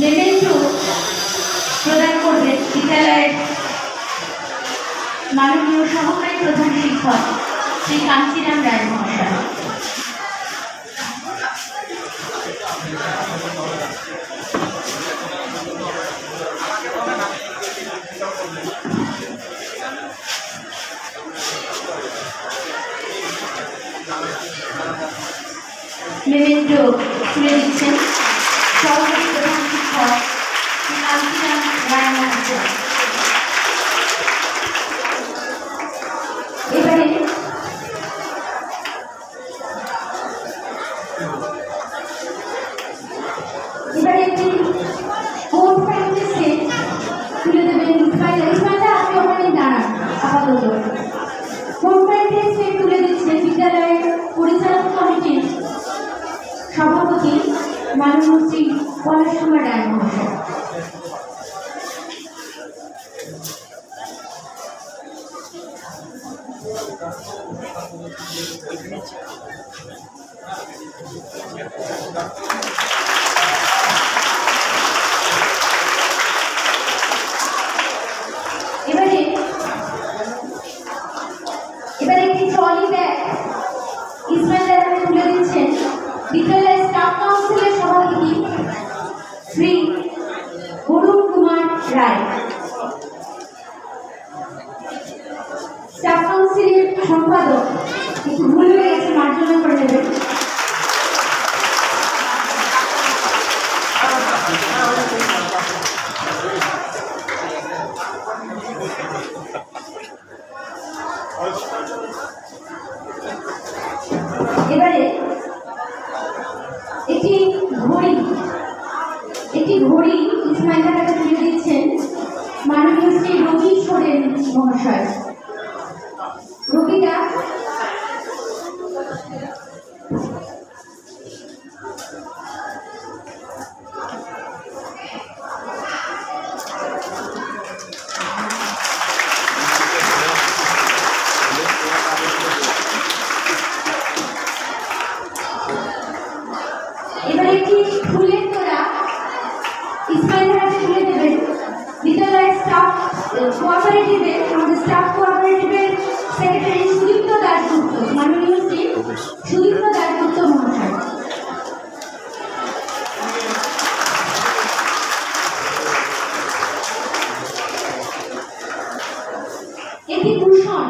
Memento প্রদান করবেন বিদ্যালয়ের মাননীয় সহকারী প্রধান শিক্ষক শ্রী কাঞ্চিরাম রায় মহাশয়। মেমেন্টো তুলে দিচ্ছেন সহকারী প্রধান শিক্ষক শ্রী কাঞ্চিরাম রায় মহাশয়। এবারে একটি কোড প্র্যাকটিসে তুলে দেবেন ইসমাইলা। আপনি ওখানে দাঁড়ান আপাতত। কোড প্র্যাকটিসে তুলে দিচ্ছেন বিদ্যালয়ের পরিচালক কমিটির সভাপতি মাননীয় শ্রী পলাশ কুমার রায় মহাশয়। এবারে একটি ট্রলি ব্যাগ ইসমাইল তুলে দিচ্ছেন বিদ্যালয়ের স্টাফ কাউন্সিলের সভাপতি শ্রী অরুণ কুমার রায়। স্টাফ কাউন্সিলের সম্পাদক একটু ভুল হয়ে গেছে, মার্জনা করে নেবেন। এবারে একটি ঘড়ি ইসমাইলের কাছে তুলে দিচ্ছেন মাননীয় শ্রী রবি সোরেন মহাশয়। রবিটা এবার একটি ফুলের তোড়া ইসমাইলের হাতে তুলে দেবেন বিদ্যালয়ের স্টাফ কোঅপারেটিভের সেক্রেটারি সুদীপ্ত দাশগুপ্ত, মাননীয় শ্রী সুদীপ্ত দাশগুপ্ত মহাশয়। একটি ভূষণ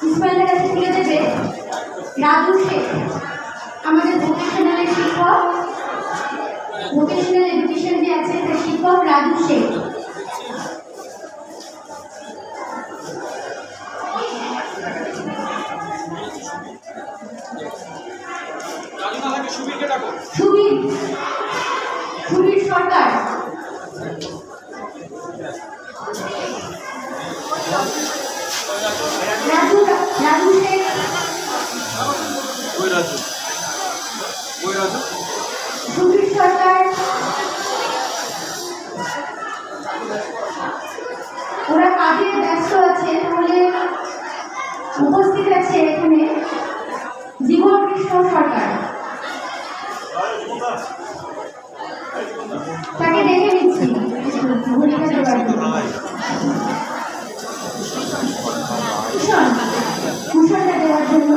ইসমাইলের কাছে তুলে দেবে রাজু শেখ, আমাদের ভোকেশনালের শিক্ষক, ভোকেশনাল এডুকেশন যে আছে তার শিক্ষক রাজু শেখ। সুবীর সরকার, রাজু শেখ, সুবীর সরকার, ওরা কাজে ব্যস্ত আছে, তাহলে উপস্থিত আছে এখানে জীবন কৃষ্ণ সরকার, তাকে দেখে নিচ্ছি ভূমিকা দেওয়ার জন্য। ভূষণটা দেওয়ার জন্য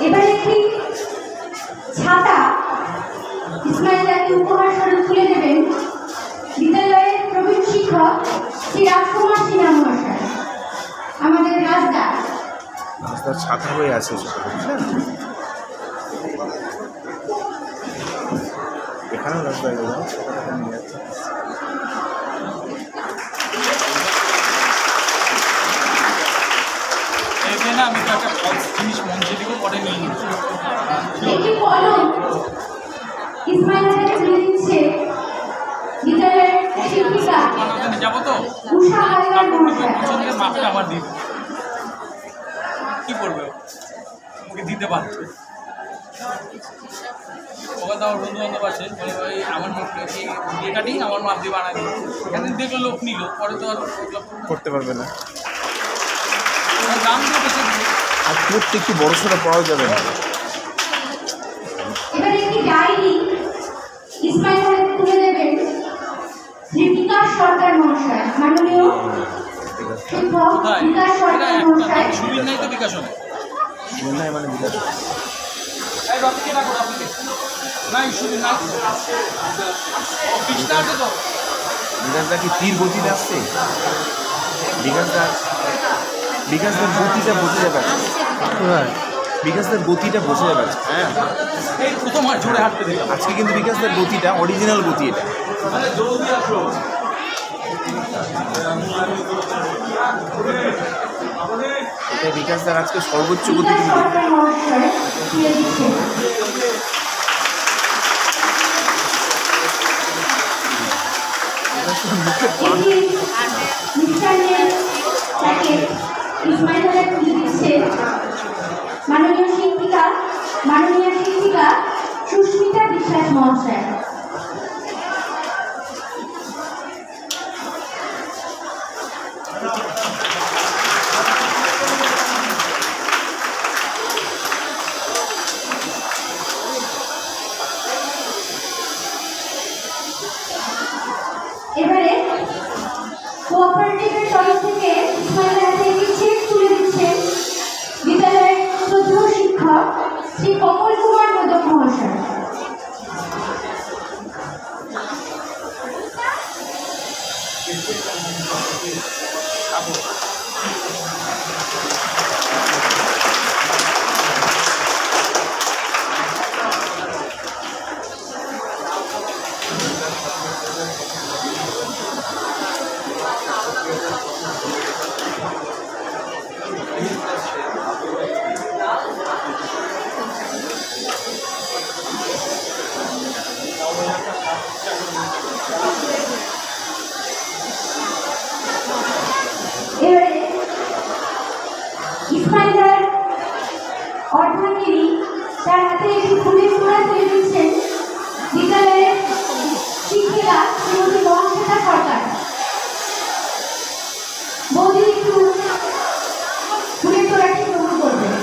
এবার একটি ছাতা ইসমাইলকে উপহার স্বরূপ তুলে দেবেন বিদ্যালয়ের প্রবীণ শিক্ষক শ্রী রাজকুমার সিনহা মহাশয়, আমাদের রাজদার ছাতা হয়ে আছে এখানেও রাস্তায় নিয়ে যাচ্ছে। আমি তো একটা জিনিস মঞ্চে দিকে পরে নিয়ে নিচ্ছি। একটি কলম ইসমাইলকে তুলে দিচ্ছে বিদ্যালয়ের শিক্ষিকা যাবো তো উষা হালদার মহাশয়। মাপটা আমার দিবে, কি করবে ওকে দিতে পারবে। বলতে আমার বন্ধু বান্ধব আছে, মানে ভাই আমার বিয়ে কাটিং আমার মাপ দিয়ে বানাই দিই। এখানে দেখলো লোক নিল, পরে তো আর করতে পারবে না। দাম দিয়ে বেশি দিল। আর করতে একটু বড় সড়ো পড়াও যাবে না। এবার একটি ডায়েরি ইসমাইল হাতে তুলে দেবেন শ্রী বিকাশ সরকার মহাশয়, মাননীয় শিক্ষক কোথায়? বিকাশ এটা সরকার একটা মহাশয়। সুবিধা নাই তো বিকাশ হবে। নাই মানে বিকাশ এই রবিকে ডাকো, রবিকে। নাই সুবিধা নাই। পিছটা আছে তো। বিকাশদা কি তীর গতিতে আসছে? বিকাশদার গতিটা বোঝা যাবে। বিকাশদার গতিটা বোঝা যাবে। হ্যাঁ, এই প্রথম আর জোরে হাঁটতে দিলাম। আজকে কিন্তু বিকাশদার গতিটা অরিজিনাল গতি এটা। এটা বিকাশদার আজকে সর্বোচ্চ গতি বিকাশ কিন্তু। সরকার মহাশয় তুলে দিচ্ছেন। এটি মিষ্টান্নের প্যাকেট ইসমাইল হাতে তুলে দিচ্ছে মাননীয় শিক্ষিকা সুস্মিতা বিশ্বাস মহাশয়। এবারে কোঅপারেটিভের তরফ থেকে ইসমাইল হাতে একটি চেক তুলে দিচ্ছেন বিদ্যালয়ের শ্রদ্ধেয় শিক্ষক শ্রী কমল কুমার মোদক মহাশয়। এবারে ইসমাইলার অর্ধাঙ্গিনী তার হাতে একটি ফুলের তোড়া তুলে দিচ্ছেন বিদ্যালয়ের শিক্ষিকা শ্রীমতী মহাশ্বেতা সরকার। বৌদি একটু ফুলের তোড়াটি গ্রহণ করবেন।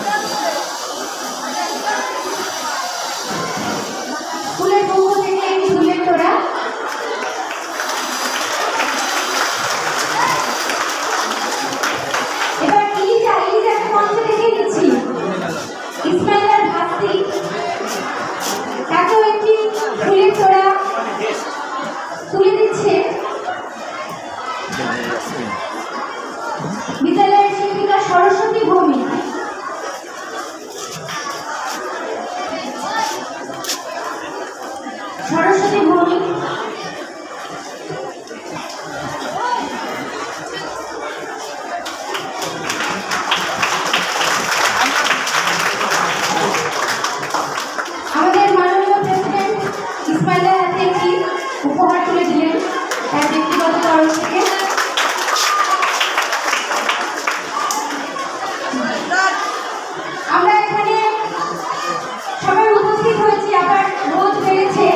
ফুলের পক্ষ থেকে একটি ফুলের তোড়া। এবার ইলিজাকে মঞ্চে দেখে দিচ্ছি। ইসমাইলার ভাস্তি তাকেও একটি ফুলের তোড়া তুলে দিচ্ছে বিদ্যালয়ের শিক্ষিকা সরস্বতী ভৌমিক। সরস্বতী ভৌমিক আমাদের মাননীয় প্রেসিডেন্ট ইসমাইলের হাতে একটি উপহার তুলে দিলেন তার ব্যক্তিগত তরফ থেকে। আমরা এখানে সবাই উপস্থিত হয়েছি, আবার রোদ বেড়েছে।